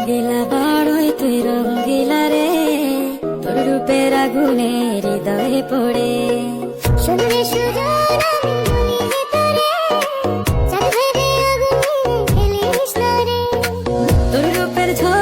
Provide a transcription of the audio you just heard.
রঙ্গিলা বড়ই তুই রঙ্গিলা রে, তোর রূপের আগুনে হৃদয়ে পড়ে। শুনলে সুজন আমি বলি তোরে, চাঁদ ভেবে আগুনে খেলিস না রে। তোর রূপের ঝড়